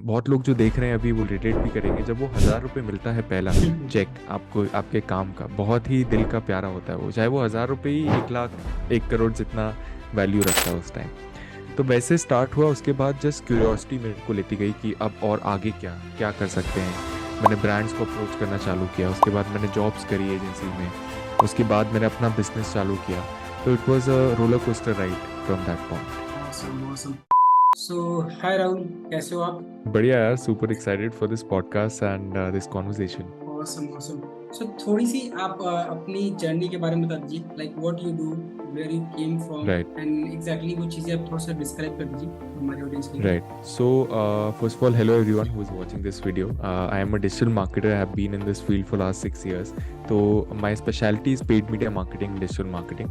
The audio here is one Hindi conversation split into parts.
बहुत लोग जो देख रहे हैं अभी वो रिलेट भी करेंगे। जब वो 1,000 रुपये मिलता है पहला चेक आपको आपके काम का, बहुत ही दिल का प्यारा होता है वो, चाहे वो 1,000 रुपये ही 1 लाख 1 करोड़ जितना वैल्यू रखता है उस टाइम। तो वैसे स्टार्ट हुआ, उसके बाद जस्ट क्यूरियोसिटी मेरे को लेती गई कि अब और आगे क्या क्या कर सकते हैं। मैंने ब्रांड्स को अप्रोच करना चालू किया, उसके बाद मैंने जॉब्स करी एजेंसी में, उसके बाद मैंने अपना बिजनेस चालू किया। तो it was a roller coaster ride from that point. awesome, awesome. So, हाय राहुल, कैसे हो आप? बढ़िया यार, super excited for this podcast and this conversation. Awesome, awesome. So, थोड़ी सी आप अपनी जर्नी के बारे में बता दीजिए, like what you do, where you came from right. And exactly वो चीज़ें आप थोड़ा सा डिस्क्राइब कर दीजिए हमारे ऑडियंस के लिए। Right. So, first of all, hello everyone who is watching this video. I am a digital marketer. I have been in this field for last 6 years. So, my specialty is paid media marketing, digital marketing,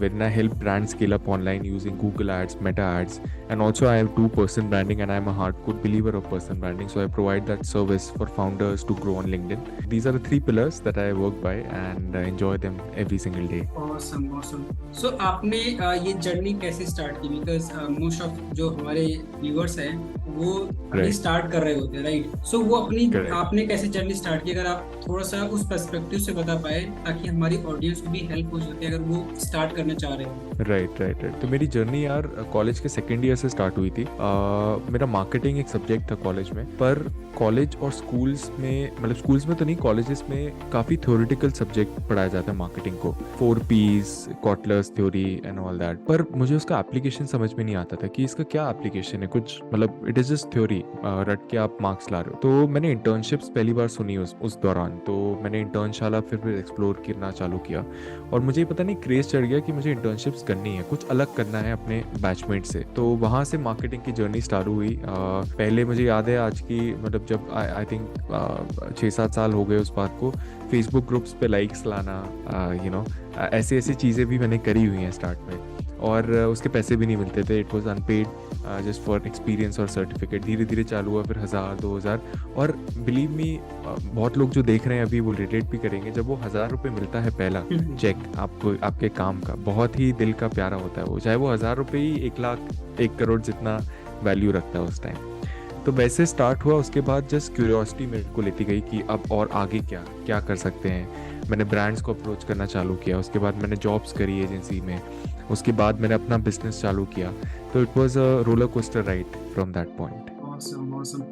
wherein I help brands scale up online using Google Ads, Meta Ads, and also I have 2% branding, and I am a hardcore believer of person branding. So, I provide that service for founders to grow on LinkedIn. These are the 3 pillars that I work by and enjoy them every single day. Awesome, awesome. So, आपने ये जर्नी कैसे स्टार्ट की? बिकॉज मोस्ट ऑफ जो हमारे व्यूअर्स हैं वो अभी Right. स्टार्ट कर रहे होते हैं, राइट? सो वो अपनी Correct. आपने कैसे जर्नी स्टार्ट की, अगर आप थोड़ा सा उस पर्सपेक्टिव से बता पाए ताकि हमारी ऑडियंस को भी हेल्प हो सके अगर वो स्टार्ट करना चाह रहे हो। राइट। तो मेरी जर्नी यार कॉलेज के सेकेंड ईयर से स्टार्ट हुई थी। मेरा मार्केटिंग एक सब्जेक्ट था कॉलेज में, पर कॉलेज और स्कूल्स में, मतलब स्कूल्स में तो नहीं, कॉलेजेस में काफ़ी थ्योरेटिकल सब्जेक्ट पढ़ाया जाता है मार्केटिंग को, 4 Ps, Kotler's theory and all that. पर मुझे उसका एप्लीकेशन समझ में नहीं आता था कि इसका क्या एप्लीकेशन है, कुछ मतलब इट इज़ जस्ट थ्योरी, रट के आप मार्क्स ला रहे हो। तो मैंने इंटर्नशिप्स पहली बार सुनी उस दौरान, तो मैंने इंटर्नशाला फिर एक्सप्लोर करना चालू किया और मुझे पता नहीं क्रेज चढ़ गया कि मुझे इंटर्नशिप्स करनी है, कुछ अलग करना है अपने बैचमेट से। तो वहाँ से मार्केटिंग की जर्नी स्टार्ट हुई। पहले मुझे याद है आज की, मतलब जब आई थिंक 6-7 साल हो गए उस बात को, फेसबुक ग्रुप्स पे लाइक्स लाना, ऐसी ऐसी चीज़ें भी मैंने करी हुई हैं स्टार्ट में, और उसके पैसे भी नहीं मिलते थे। It was unpaid, just for experience और सर्टिफिकेट। धीरे धीरे चालू हुआ, फिर 1,000-2,000, और बिलीव मी बहुत लोग जो देख रहे हैं अभी वो रिलेट भी करेंगे। जब वो 1,000 रुपये मिलता है पहला चेक आपको आपके काम का, बहुत ही दिल का प्यारा होता है वो, चाहे वो 1,000 रुपये ही 1 लाख 1 करोड़ जितना वैल्यू रखता है उस टाइम। तो वैसे स्टार्ट हुआ, उसके बाद जस्ट क्यूरियोसिटी मेरे को लेती गई कि अब और आगे क्या क्या कर सकते हैं। मैंने ब्रांड्स को अप्रोच करना चालू किया, उसके बाद मैंने जॉब्स करी एजेंसी में, उसके बाद मैंने अपना बिजनेस चालू किया। तो it was a roller coaster ride from that point. Awesome, awesome.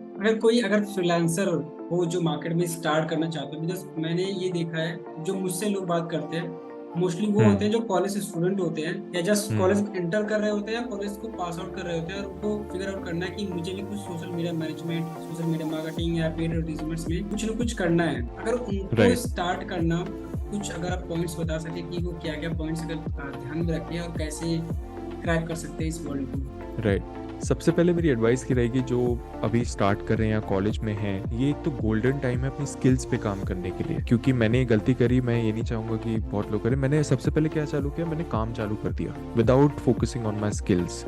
अगर फ्रीलांसर हो जो मार्केट में स्टार्ट करना चाहते हो, बिकॉज मैंने ये देखा है जो मुझसे लोग बात करते हैं मोस्टली वो होते हैं हम्म। जो कॉलेज स्टूडेंट होते हैं या जस्ट कॉलेज हम्म। इंटर कर रहे होते हैं या कॉलेज को पास आउट कर रहे होते हैं, और उनको फिगर आउट करना है कि मुझे भी कुछ social media management, social media marketing या पेड एडवर्टाइजमेंट्स में कुछ ना कुछ करना है। अगर उनको राइट। स्टार्ट करना, कुछ अगर आप पॉइंट्स बता सके कि वो क्या क्या पॉइंट्स अगर ध्यान में रखें और कैसे क्रैक कर सकते हैं इस वर्ल्ड को। राइट। सबसे पहले मेरी एडवाइस की रहेगी जो अभी स्टार्ट कर रहे हैं या कॉलेज में हैं, ये एक तो गोल्डन टाइम है अपनी स्किल्स पे काम करने के लिए। क्योंकि मैंने ये गलती करी, मैं ये नहीं चाहूँगा कि बहुत लोग करें। मैंने सबसे पहले क्या चालू किया, मैंने काम चालू कर दिया without focusing on my skills.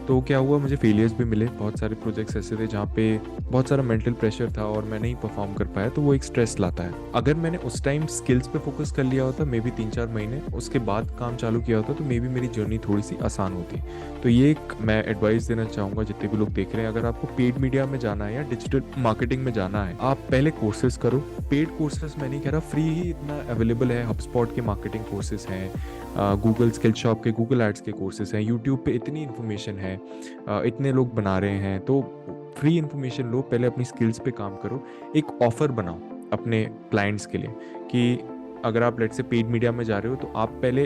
तो क्या हुआ, मुझे फेलियर्स भी मिले, बहुत सारे प्रोजेक्ट्स ऐसे थे जहाँ पे बहुत सारा मेंटल प्रेशर था और मैं नहीं परफॉर्म कर पाया, तो वो एक स्ट्रेस लाता है। अगर मैंने उस टाइम स्किल्स पे फोकस कर लिया होता, मे बी 3-4 महीने उसके बाद काम चालू किया होता, तो मे बी मेरी जर्नी थोड़ी सी आसान होती। तो ये एक मैं एडवाइस देना चाहूँगा जितने भी लोग देख रहे हैं, अगर आपको पेड मीडिया में जाना है या डिजिटल मार्केटिंग में जाना है, आप पहले कोर्सेज करो। पेड कोर्सेज मैं नहीं कह रहा, फ्री ही इतना अवेलेबल है। HubSpot के मार्केटिंग कोर्सेज हैं, गूगल स्किल शॉप के, गूगल एड्स के कोर्सेज हैं, यूट्यूब पे इतनी इन्फॉर्मेशन है, इतने लोग बना रहे हैं। तो फ्री इन्फॉर्मेशन लो, पहले अपनी स्किल्स पे काम करो। एक ऑफर बनाओ अपने क्लाइंट्स के लिए कि अगर आप लेट से पेड मीडिया में जा रहे हो, तो आप पहले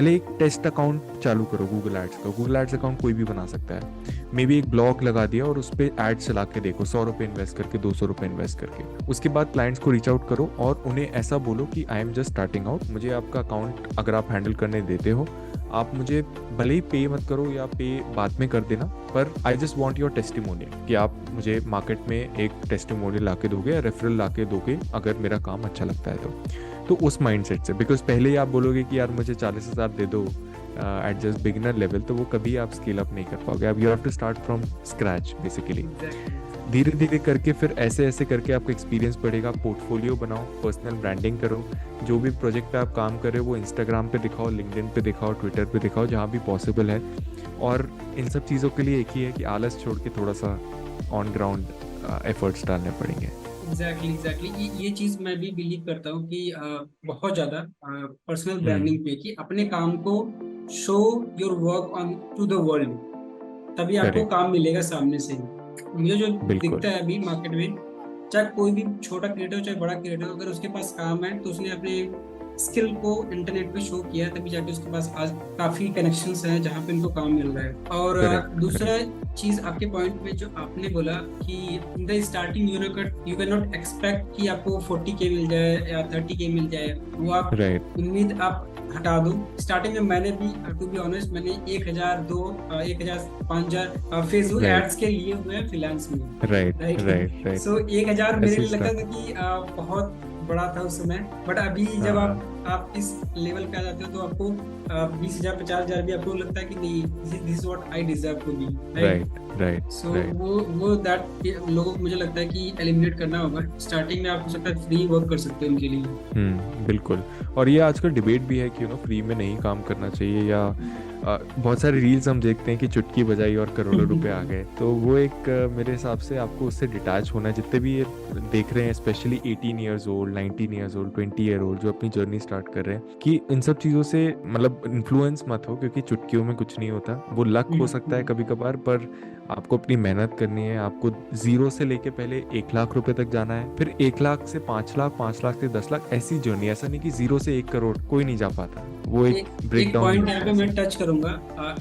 एक टेस्ट अकाउंट चालू करो गूगल एड्स का। गूगल एड्स अकाउंट कोई भी बना सकता है। मे बी एक ब्लॉग लगा दिया और उस पर एड चला के देखो, 100 रुपये इन्वेस्ट करके, 200 रुपये इन्वेस्ट करके। उसके बाद क्लाइंट्स को रीच आउट करो और उन्हें ऐसा बोलो कि I am just starting out, मुझे आपका अकाउंट अगर आप हैंडल करने देते हो, आप मुझे भले ही पे मत करो या पे बाद में कर देना, पर I just want your testimonial, कि आप मुझे मार्केट में एक टेस्टिमोनियल ला के दोगे या रेफरल ला के दोगे अगर मेरा काम अच्छा लगता है तो उस माइंडसेट से। बिकॉज पहले ही आप बोलोगे कि यार मुझे 40,000 दे दो एट जस्ट बिगिनर लेवल, तो वो कभी आप स्केल अप नहीं कर पाओगे। अब you have to start from scratch basically. धीरे धीरे करके फिर ऐसे ऐसे करके आपका एक्सपीरियंस बढ़ेगा। पोर्टफोलियो बनाओ, पर्सनल ब्रांडिंग करो, जो भी प्रोजेक्ट पे आप काम कर रहे हो वो इंस्टाग्राम पे दिखाओ, लिंक्डइन पे दिखाओ, ट्विटर पे दिखाओ, जहाँ भी पॉसिबल है। और इन सब चीज़ों के लिए एक ही है कि आलस छोड़ के थोड़ा सा ऑन ग्राउंड एफर्ट्स डालने पड़ेंगे। एग्जैक्टली ये चीज मैं भी बिलीव करता हूँ कि बहुत ज्यादा पर्सनल हम्म। ब्रांडिंग पे कि अपने काम को show your work on to the world, तभी आपको करेक्ट। काम मिलेगा सामने से। मुझे जो बिल्कुल। दिखता है अभी मार्केट में, चाहे कोई भी छोटा क्रिएटर हो चाहे बड़ा क्रिएटर हो, अगर उसके पास काम है तो उसने अपने स्किल को इंटरनेट पे शो किया है, तभी जाके उसके पास आज काफी कनेक्शंस हैं जहाँ पे उनको काम मिल रहा है। और करेक्ट। दूसरा करेक्ट। चीज आपके पॉइंट में जो आपने बोला कि in the starting you can not expect कि आपको 40K मिल जाए या 30K मिल जाए, वो आप राइट। उम्मीद आप हटा दो। स्टार्टिंग में मैंने भी टू बी ऑनेस्ट मैंने 1,000 2 1,000 5,000 फेसबुक राइट। एड्स के लिए हुए हैं फ्रीलांस में। राइट। राइट। राइट। राइट। सो 1,000 मेरे ऐसे लिए ही लगता स्टार्ट। था कि बहुत बड़ा था उस समय, बट अभी जब हाँ। आप इस लेवल पे आ जाते हो तो आपको 20,000 50,000 भी आपको लगता है कि नहीं, this is what I deserve to be. Right. Right. Right. So right. वो दैट लोगों को मुझे लगता है कि एलिमिनेट करना होगा। स्टार्टिंग में आप हो सकता है फ्री वर्क कर सकते हो उनके लिए। बिल्कुल। और ये आजकल डिबेट भी है कि फ्री में नहीं काम करना चाहिए, या बहुत सारे रील्स हम देखते हैं कि चुटकी बजाई और करोड़ों रुपए आ गए। तो वो एक मेरे हिसाब से आपको उससे डिटैच होना है। जितने भी ये देख रहे हैं specially 18 years old, 19 years old, 20 year old जो अपनी जर्नी स्टार्ट कर रहे हैं, कि इन सब चीज़ों से मतलब इन्फ्लुएंस मत हो, क्योंकि चुटकियों में कुछ नहीं होता। वो लक हो सकता है कभी कभार, पर आपको अपनी मेहनत करनी है। आपको जीरो से लेके पहले 1 लाख रुपए तक जाना है, फिर 1 लाख से 5 लाख, 5 लाख से 10 लाख, ऐसी जर्नी। ऐसा नहीं कि 0 से 1 करोड़ कोई नहीं जा पाता। वो एक एक ब्रेकडाउन पॉइंट भी यहाँ होता पे है मैं ऐसे। टच करूंगा।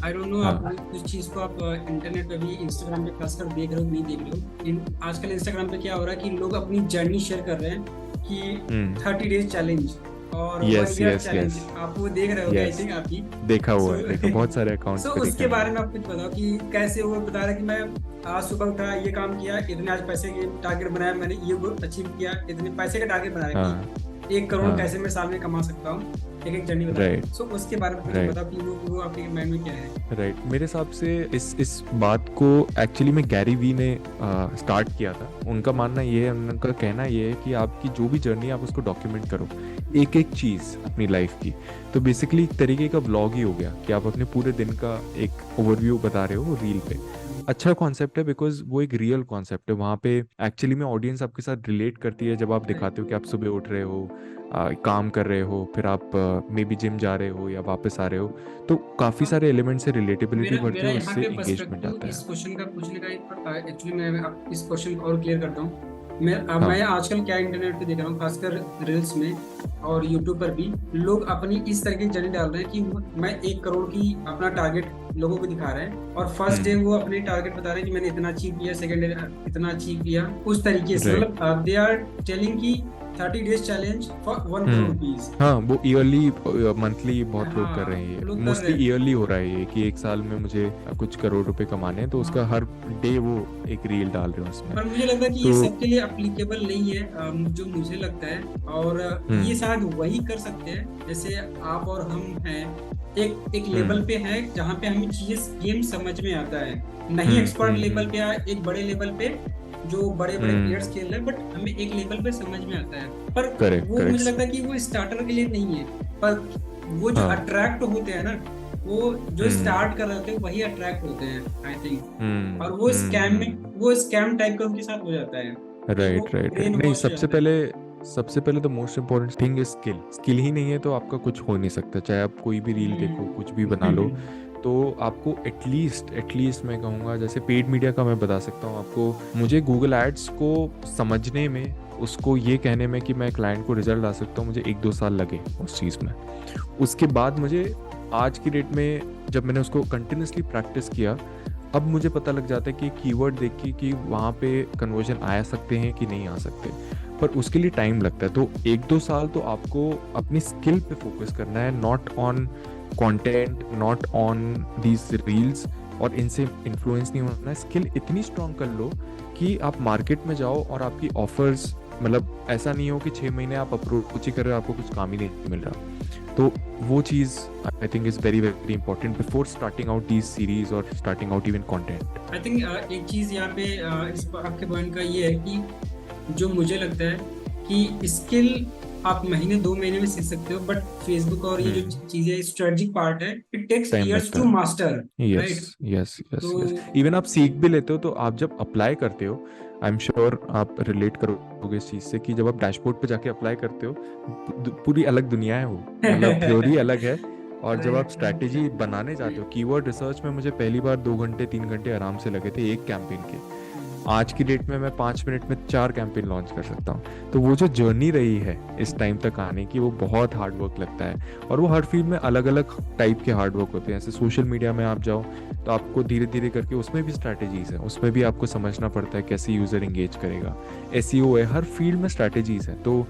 आई डोंट नो आप हाँ। उस चीज को आप इंटरनेट पे भी इंस्टाग्राम पे खासकर देख रहे हो नहीं देख रहे हो। आजकल इंस्टाग्राम पे क्या हो रहा है कि लोग अपनी जर्नी शेयर कर रहे हैं कि 30 डेज चैलेंज और 1 yes. Year yes. Challenge, yes. आप वो देख रहे होगे आई यस। थिंक आप ही। देखा हुआ सो है, देखा बहुत सारे अकाउंट्स सो पे देखा उसके है मैंने। बारे में आप कुछ बताओ कि कैसे वो बता रहे हैं कि मैं आज सुबह उठा, ये काम किया, इतने आज पैसे के टारगेट बनाया, मैंने ये अचीव किया, इतने पैसे का टारगेट बनाया हाँ। कि 1 करोड़ हाँ। कैसे मैं साल में कमा सकता हूँ। एक जर्नी बता रहे राइट। हैं। सो उसके बारे में कुछ राइट। बताओ कि वो आपके माइंड में क्या है। राइट। मेरे हिसाब से इस बात को एक्चुअली में गैरी वी ने स्टार्ट किया था। उनका मानना ये है, उनका कहना ये है कि आपकी जो भी जर्नी है आप उसको डॉक्यूमेंट करो, एक एक चीज़ अपनी लाइफ की। तो बेसिकली एक तरीके का ब्लॉग ही हो गया कि आप अपने पूरे दिन का एक ओवरव्यू बता रहे हो रील पे। अच्छा कॉन्सेप्ट है, बिकॉज वो एक रियल कॉन्सेप्ट है। वहाँ पे एक्चुअली में ऑडियंस आपके साथ रिलेट करती है जब आप दिखाते हो कि आप सुबह उठ रहे हो, काम कर रहे हो, फिर आप मे बी जिम जा रहे हो या वापस आ रहे हो। तो काफ़ी हाँ, सारे एलिमेंट से रिलेटेबिलिटी मेरा बढ़ती मेरा है और यहाँ इससे पे एंगेजमेंट पर्सपेक्टिव आता इस है। क्वेश्चन का पूछने का एक्चुअली मैं इस क्वेश्चन को और क्लियर करता हूँ। मैं हाँ। आजकल क्या इंटरनेट पे देख रहा हूँ, खासकर रील्स में और यूट्यूब पर भी लोग अपनी इस तरह की जर्नी डाल रहे हैं कि मैं 1 करोड़ की अपना टारगेट लोगों को दिखा रहे हैं, और फर्स्ट डे हम्म। वो अपने टारगेट बता रहे हैं कि मैंने इतना अचीव किया, सेकंड डे इतना अचीव किया, उस तरीके से राइट। मतलब दे आर टेलिंग की 30 days challenge for 1 crore rupees. हाँ, वो ईयरली मंथली बहुत लोग कर रहे हैं। हाँ ये लोग कर मोस्टली रहे हैं। ईयरली हो रहा है ये, कि एक साल में मुझे कुछ करोड़ रुपए कमाने हैं, तो उसका हाँ, हर डे वो एक रील डाल रहे हैं उसमें। पर मुझे लगता है कि ये तो सबके लिए अप्लीकेबल नहीं है, जो मुझे लगता है। और ये हम्म। शायद वही कर सकते हैं जैसे आप और हम हैं, एक लेवल हम्म। पे है जहाँ पे हमें चीजें गेम समझ में आता है, नहीं हम्म। एक्सपर्ट लेवल पे या एक बड़े लेवल पे जो बड़े बड़े प्लेयर्स हम्म। खेल रहे हैं, बट हमें एक लेवल पे समझ में आता है। पर करेक्ट। वो मुझे करेक्ट। लगता है कि वो स्टार्टर के लिए नहीं है। पर वो जो हाँ। अट्रैक्ट होते हैं ना, वो जो हम्म। स्टार्ट कर रहे होते हैं वही अट्रैक्ट होते हैं आई थिंक। हम्म। और वो स्कैम टाइप का उनके साथ हो जाता है, फिर वो राइट। राइट। Brain right. नहीं, वॉश हो सबसे जाता है। पहले the most important thing is skill. Skill ही नहीं है तो आपका कुछ हो नहीं सकता। चाहे आप कोई भी रील देखो, कुछ भी बना लो, तो आपको एटलीस्ट मैं कहूँगा, जैसे पेड मीडिया का मैं बता सकता हूँ आपको, मुझे गूगल एड्स को समझने में, उसको ये कहने में कि मैं क्लाइंट को रिजल्ट ला सकता हूँ, मुझे 1-2 साल लगे उस चीज़ में। उसके बाद मुझे आज की डेट में जब मैंने उसको कंटिन्यूसली प्रैक्टिस किया, अब मुझे पता लग जाता है कि कीवर्ड देख के कि वहाँ पे कन्वर्जन आ सकते हैं कि नहीं आ सकते, पर उसके लिए टाइम लगता है। तो 1-2 साल तो आपको अपनी स्किल पे फोकस करना है, not on content, not on these reels, और इनसे इन्फ्लुएंस नहीं होना है। स्किल इतनी स्ट्रांग कर लो कि आप मार्केट में जाओ और आपकी ऑफर्स, मतलब ऐसा नहीं हो कि 6 महीने आप अप्रोच ही कर रहे हो, आपको कुछ काम ही नहीं मिल रहा। तो वो चीज़ I think is very very important before starting out these series और starting out even content. I think एक चीज यहाँ पे इस आपके पॉइंट का ये है कि जो मुझे लगता है कि स्किल आप महीने 2 महीने में सीख सकते हो, बट फेसबुक और ये जो चीजें स्ट्रेटजिक पार्ट है, इट टेक्स टाइम इयर्स लगता टू है। Master, yes right? Yes yes तो यस। इवन आप सीख भी लेते हो तो आप जब अप्लाई करते हो, आई एम श्योर आप रिलेट करोगे इस चीज़ से कि जब आप डैशबोर्ड पे जाके अप्लाई करते हो, पूरी अलग दुनिया है वो। मतलब थ्योरी अलग है, और जब आप राइट स्ट्रैटेजी राइट। बनाने जाते हो, कीवर्ड रिसर्च में मुझे पहली बार 2 घंटे 3 घंटे आराम से लगे थे एक कैंपेन के। आज की डेट में मैं 5 मिनट में 4 कैंपेन लॉन्च कर सकता हूँ। तो वो जो जर्नी रही है इस टाइम तक आने की, वो बहुत हार्ड वर्क लगता है। और वो हर फील्ड में अलग अलग टाइप के हार्ड वर्क होते हैं। जैसे सोशल मीडिया में आप जाओ तो आपको धीरे धीरे करके उसमें भी स्ट्रैटेजीज है, उसमें भी आपको समझना पड़ता है कैसे यूज़र इंगेज करेगा। एसईओ है, हर फील्ड में स्ट्रैटेजीज है। तो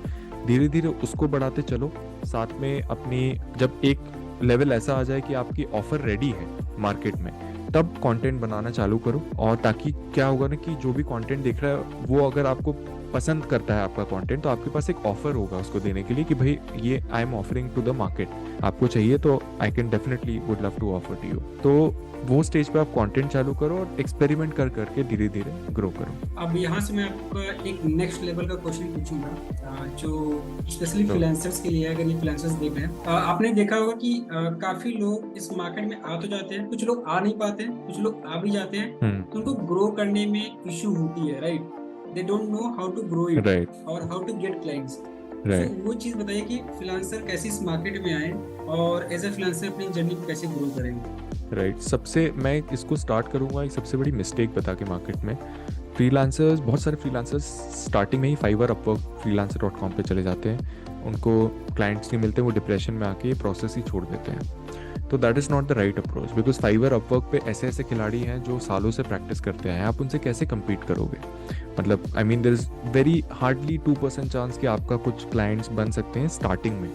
धीरे धीरे उसको बढ़ाते चलो। साथ में अपनी, जब एक लेवल ऐसा आ जाए कि आपकी ऑफर रेडी है मार्केट में, तब कंटेंट बनाना चालू करो। और ताकि क्या होगा ना कि जो भी कंटेंट देख रहा है वो अगर आपको पसंद करता है आपका कंटेंट, तो आपके पास एक ऑफर होगा उसको देने के लिए कि भाई ये I am offering to the market, आपको चाहिए तो I can definitely would love to offer to you. तो वो स्टेज पे आप कंटेंट चालू करो और एक्सपेरिमेंट कर करके धीरे धीरे ग्रो करो। अब यहाँ से मैं आपको एक नेक्स्ट लेवल का क्वेश्चन पूछूंगा, जो स्पेशली तो फ्रीलांसर्स के लिए है, अगर ये फ्रीलांसर्स देख रहे हैं। आपने देखा होगा कि काफी लोग इस मार्केट में आ तो जाते हैं, कुछ लोग आ नहीं पाते हैं, कुछ लोग आ भी जाते हैं, तो उनको ग्रो करने में इशू होती है, right? They don't know how to grow it right और how to get clients. So right वो चीज बताइए कि फ्रीलांसर कैसे इस मार्केट में आए और एज ए फ्रीलांसर अपनी जर्नी को कैसे ग्रो करेंगे। राइट। सबसे मैं इसको स्टार्ट करूंगा एक सबसे बड़ी मिस्टेक बता के मार्केट में। फ्रीलांसर्स, बहुत सारे फ्रीलांसर्स स्टार्टिंग में ही फाइवर, अपवर्क, freelancer.com पे चले जाते हैं। उनको क्लाइंट्स नहीं मिलते, वो डिप्रेशन में आके ये प्रोसेस ही छोड़ देते हैं। तो that is not the right approach, because Fiverr, Upwork पे ऐसे ऐसे खिलाड़ी हैं जो सालों से प्रैक्टिस करते हैं। आप उनसे कैसे compete करोगे? मतलब I mean there is very hardly 2% chance कि आपका कुछ क्लाइंट्स बन सकते हैं स्टार्टिंग में।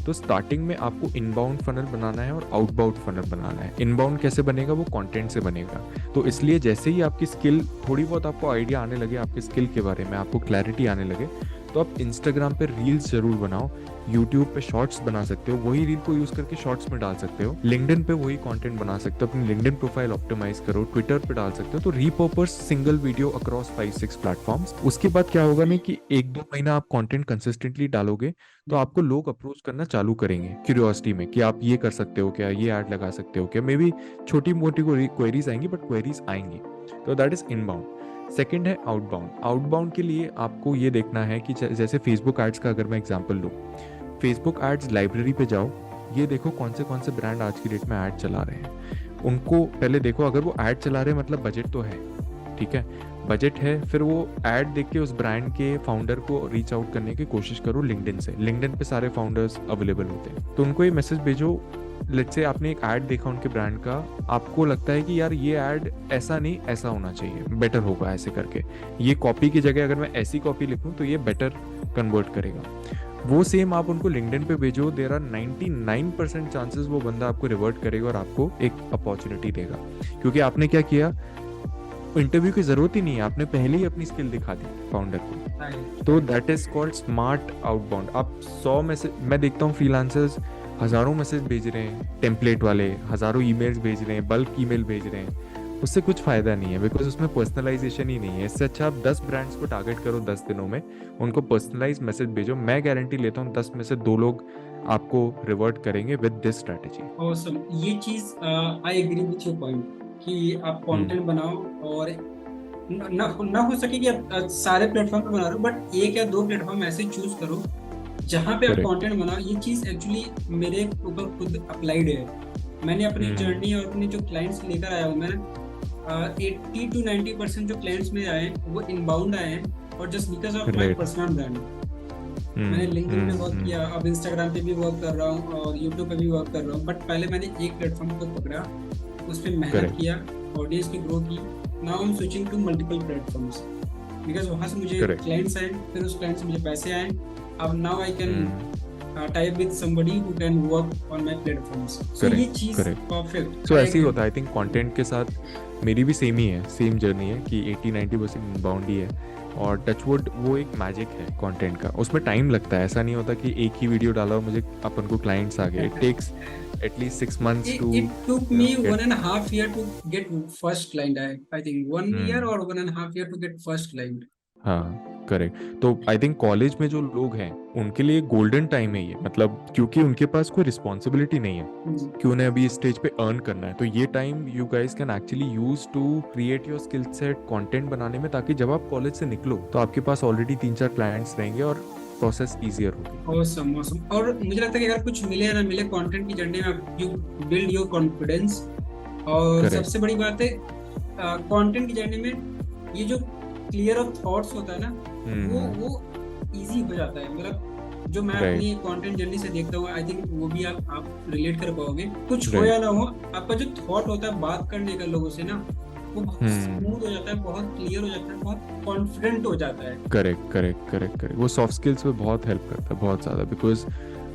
तो स्टार्टिंग में आपको इनबाउंड फनल बनाना है और आउटबाउंड फनल बनाना है। इनबाउंड कैसे बनेगा? वो कंटेंट से बनेगा। तो इसलिए जैसे ही आपकी स्किल, थोड़ी बहुत आपको आइडिया आने लगे आपके स्किल के बारे में, आपको क्लैरिटी आने लगे, तो आप इंस्टाग्राम पे रील्स जरूर बनाओ, यूट्यूब पे शॉर्ट्स बना सकते हो, वही रील को यूज करके शॉर्ट्स में डाल सकते हो, लिंक्डइन पे वही कंटेंट बना सकते हो, अपनी लिंक्डइन प्रोफाइल ऑप्टिमाइज करो, ट्विटर पे डाल सकते हो। तो repurpose single video across 5-6 platforms. उसके बाद क्या होगा ना कि 1-2 महीना आप कंटेंट कंसिस्टेंटली डालोगे तो आपको लोग अप्रोच करना चालू करेंगे क्यूरियोसिटी में कि आप ये कर सकते हो क्या, ये ऐड लगा सकते हो क्या। मे बी छोटी मोटी क्वेरीज आएंगी, बट क्वेरीज आएंगी। तो दैट इज इनबाउंड। सेकंड है आउटबाउंड। आउटबाउंड के लिए आपको ये देखना है कि जैसे फेसबुक एड्स का अगर मैं एग्जांपल लूँ, फेसबुक एड्स लाइब्रेरी पे जाओ, ये देखो कौन से ब्रांड आज की डेट में ऐड चला रहे हैं। उनको पहले देखो, अगर वो ऐड चला रहे हैं मतलब बजट तो है, ठीक है, बजट है, फिर वो ऐड देख के उस ब्रांड के फाउंडर को रीच आउट करने की कोशिश करो लिंक्डइन से। लिंक्डइन पे सारे फाउंडर्स अवेलेबल होते हैं, तो उनको ये मैसेज भेजो। लेट्स से आपने एक ऐड देखा उनके ब्रांड का, आपको लगता है कि यार ये ऐड ऐसा नहीं, ऐसा होना चाहिए, बेटर होगा ऐसे करके, ये कॉपी की जगह अगर मैं ऐसी कॉपी लिखूं तो ये बेटर कन्वर्ट करेगा। वो सेम आप उनको लिंक्डइन पे भेजो, देयर आर 99% चांसेस वो बंदा आपको रिवर्ट करेगा और आपको एक अपॉर्चुनिटी देगा। क्योंकि आपने क्या किया, इंटरव्यू की जरूरत ही नहीं है, आपने पहले ही अपनी स्किल दिखा दी फाउंडर को। तो that is called smart outbound. आप 100 मैसेज, मैं देखता हूँ फ्रीलांसर्स हजारों मैसेज भेज रहे हैं टेम्पलेट वाले, हजारों ईमेल्स भेज रहे हैं, बल्क ईमेल भेज रहे हैं, उससे कुछ फायदा नहीं है, बिकॉज उसमें पर्सनलाइजेशन ही नहीं है। इससे अच्छा आप 10 ब्रांड्स को टारगेट करो 10 दिनों में, उनको पर्सनलाइज मैसेज भेजो। मैं गारंटी लेता हूँ 10 में से 2 लोग आपको रिवर्ट करेंगे विद दिस स्ट्रेटेजी। ऑसम, ये चीज I agree with your point कि आप कंटेंट बनाओ और ना हो सके कि आप सारे प्लेटफॉर्म पे बना रहे हो, बट 1 या 2 प्लेटफॉर्म ऐसे चूज करो जहाँ पे आप करेक्ट। कंटेंट बनाओ। ये चीज एक्चुअली मेरे ऊपर खुद अप्लाइड है। मैंने अपनी जर्नी और अपने जो क्लाइंट्स लेकर आया हूँ मैं, 80 to 90% जो क्लाइंट्स मेरे आए हैं वो इनबाउंड आए हैं, और just because of my right. Personal brand. मैंने लिंक्डइन पे वर्क किया, अब इंस्टाग्राम पे भी वर्क कर रहा हूँ और यूट्यूब पे भी वर्क कर रहा हूँ, बट पहले मैंने एक प्लेटफॉर्म को पकड़ा, उस पर मेहनत करेक्ट। किया, ऑडियंस की ग्रो की। Now I am switching to multiple platforms, because वहाँ से मुझे करेक्ट। क्लाइंट्स आए, फिर उस क्लाइंट से मुझे पैसे आए। अब now I can type with somebody who can work on my platforms. So ये करेक्ट। चीज करेक्ट। परफेक्ट। सो ऐसे ही होता है। आई थिंक कंटेंट के साथ मेरी भी सेम ही है, सेम जर्नी है कि 80-90% इनबाउंड ही है। और टचवुड वो एक मैजिक है कंटेंट का, उसमें टाइम लगता है। ऐसा नहीं होता कि एक ही वीडियो डाला और मुझे अपन को क्लाइंट्स आ गए। It takes at least 6 months to It took me get 1.5 year to get first client. I think 1 year hmm. or 1.5 year to get first client. हाँ करेक्ट। तो आई थिंक कॉलेज में जो लोग हैं उनके लिए गोल्डन टाइम है ये, मतलब क्योंकि उनके पास कोई रिस्पॉन्सिबिलिटी नहीं है जी कि उन्हें अभी इस स्टेज पे अर्न करना है। तो ये time you guys can actually use to create your skill set content बनाने में, ताकि जब आप कॉलेज से निकलो तो आपके पास ऑलरेडी 3-4 क्लाइंट्स रहेंगे और प्रोसेस ईजियर होगी। awesome, awesome। और मुझे लगता है कि अगर कुछ मिले या ना मिले कंटेंट की जर्नी में, यू बिल्ड योर कॉन्फिडेंस। और करेक्ट। सबसे बड़ी बात है कंटेंट की जर्नी में ये जो क्लियर ऑफ थॉट्स होता है ना, वो हम्म। वो इजी हो जाता है। मतलब जो मैं राइट। अपनी कंटेंट जर्नी से देखता हूँ, आई थिंक वो भी आप रिलेट कर पाओगे। कुछ हो राइट। या ना हो, आपका जो थॉट होता है बात करने का लोगों से ना, वो बहुत हम्म। स्मूथ हो जाता है, बहुत क्लियर हो जाता है, बहुत कॉन्फिडेंट हो जाता है। Correct correct correct correct. वो सॉफ्ट स्किल्स में बहुत हेल्प करता है, बहुत ज़्यादा। बिकॉज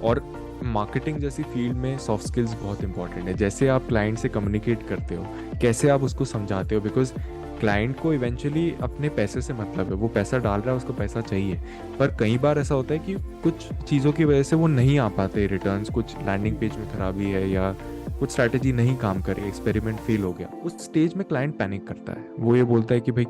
और मार्केटिंग जैसी फील्ड में सॉफ्ट स्किल्स बहुत इंपॉर्टेंट है। जैसे आप क्लाइंट से कम्युनिकेट करते हो, कैसे आप उसको समझाते हो, बिकॉज क्लाइंट को इवेंचुअली अपने पैसे से मतलब है, वो पैसा डाल रहा है, उसको पैसा चाहिए। पर कई बार ऐसा होता है कि कुछ चीज़ों की वजह से वो नहीं आ पाते रिटर्न्स, कुछ लैंडिंग पेज में खराबी है या कुछ स्ट्रैटेजी नहीं काम करे, एक्सपेरिमेंट फेल हो गया। उस स्टेज में क्लाइंट पैनिक करता है, वो ये बोलता है कि भाई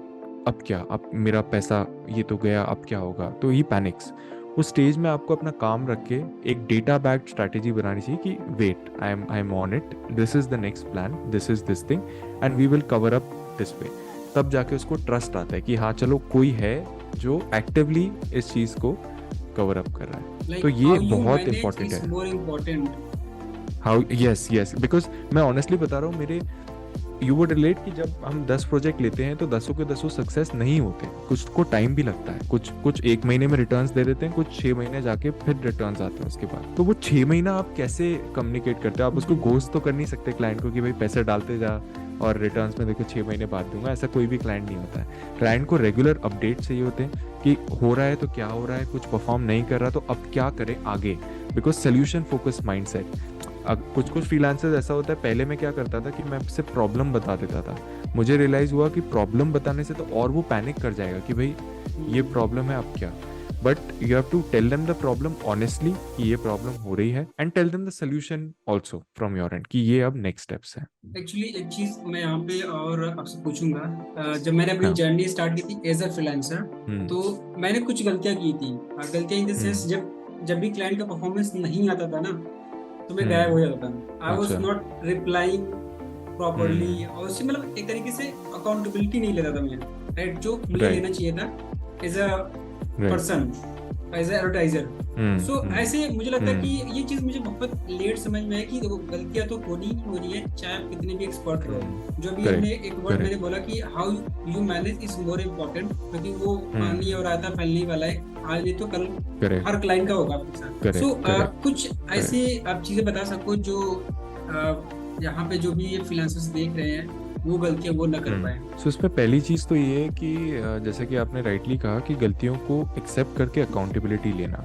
अब क्या, अब मेरा पैसा ये तो गया, अब क्या होगा। तो ही पैनिक्स। उस स्टेज में आपको अपना काम रख के एक डेटा बैक्ड स्ट्रैटेजी बनानी चाहिए कि wait, I am on it, this is the next plan, this is this thing and we will cover up this way. तब जाके उसको ट्रस्ट आता है कि हाँ चलो कोई है जो एक्टिवली इस चीज़ को कवर अप कर रहा है। लाइक तो हाउ ये यू बहुत मैनेज इंपॉर्टेंट इज है। More important. How, yes yes, because मैं ऑनेस्टली बता रहा हूँ, मेरे यू वुड रिलेट कि जब हम 10 प्रोजेक्ट लेते हैं तो 10 के 10 सक्सेस नहीं होते, कुछ को टाइम भी लगता है। कुछ 1 महीने में रिटर्न्स दे देते हैं, कुछ 6 महीने जाके फिर रिटर्न्स आते हैं उसके बाद। तो वो 6 महीना आप कैसे कम्युनिकेट करते हो? आप उसको घोस्ट तो कर नहीं सकते क्लाइंट को कि भाई पैसे डालते जा और रिटर्न्स में देखो 6 महीने बाद दूंगा। ऐसा कोई भी क्लाइंट नहीं होता है। क्लाइंट को रेगुलर अपडेट चाहिए होते हैं कि हो रहा है तो क्या हो रहा है, कुछ परफॉर्म नहीं कर रहा तो अब क्या करें आगे, बिकॉज सोल्यूशन फोकस माइंडसेट। कुछ कुछ फ्रीलांसर्स ऐसा होता है, पहले मैं क्या करता था कि मैं सिर्फ प्रॉब्लम बता देता था। मुझे रियलाइज हुआ कि प्रॉब्लम बताने से तो और वो पैनिक कर जाएगा कि भाई ये प्रॉब्लम है अब क्या। But you have to tell them the problem honestly कि ये प्रॉब्लम हो रही है, and tell them the solution also from your end कि ये अब नेक्स्ट स्टेप्स है। एक्चुअली एक चीज मैं यहाँ पे और आपसे पूछूंगा, जब मैंने अपनी हाँ। जर्नी स्टार्ट की थी एज अ फ्रीलांसर, तो मैंने कुछ गलतियां की थी। गलतियां इन द सेंस, जब भी क्लाइंट का परफॉर्मेंस नहीं आता था ना, तो मैं गायब हो जाता था। आई वॉज अच्छा। नॉट रिप्लाइंग प्रॉपरली, और उससे मतलब एक तरीके से अकाउंटेबिलिटी नहीं लेता था मैं, राइट, जो मुझे लेना चाहिए था as a person, as advertiser. So ऐसे मुझे लगता है कि ये चीज मुझे बहुत लेट समझ में है कि देखो गलतियां तो होनी ही हो रही है, चाहे आप कितने भी एक्सपर्ट रहो। जो भी हमने एक वर्ड मैंने बोला कि how you manage is more important, क्योंकि वो पानी और रायता फैलने वाला है, आज नहीं तो कल हर क्लाइंट का होगा आपके साथ। सो कुछ ऐसे आप चीजें बता सको जो यहाँ पे जो भी ये फ्रीलांसर्स देख रहे हैं वो गलतियां वो न कर पाए। सो इसमें पहली चीज़ तो ये है कि जैसे कि आपने राइटली कहा कि गलतियों को एक्सेप्ट करके अकाउंटेबिलिटी लेना,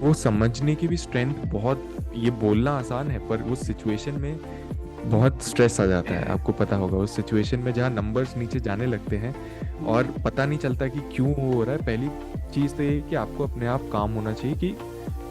वो समझने की भी स्ट्रेंथ बहुत, ये बोलना आसान है पर उस सिचुएशन में बहुत स्ट्रेस आ जाता है। आपको पता होगा उस सिचुएशन में जहाँ नंबर्स नीचे जाने लगते हैं और पता नहीं चलता कि क्यों हो रहा है। पहली चीज़ तो ये है कि आपको अपने आप काम होना चाहिए कि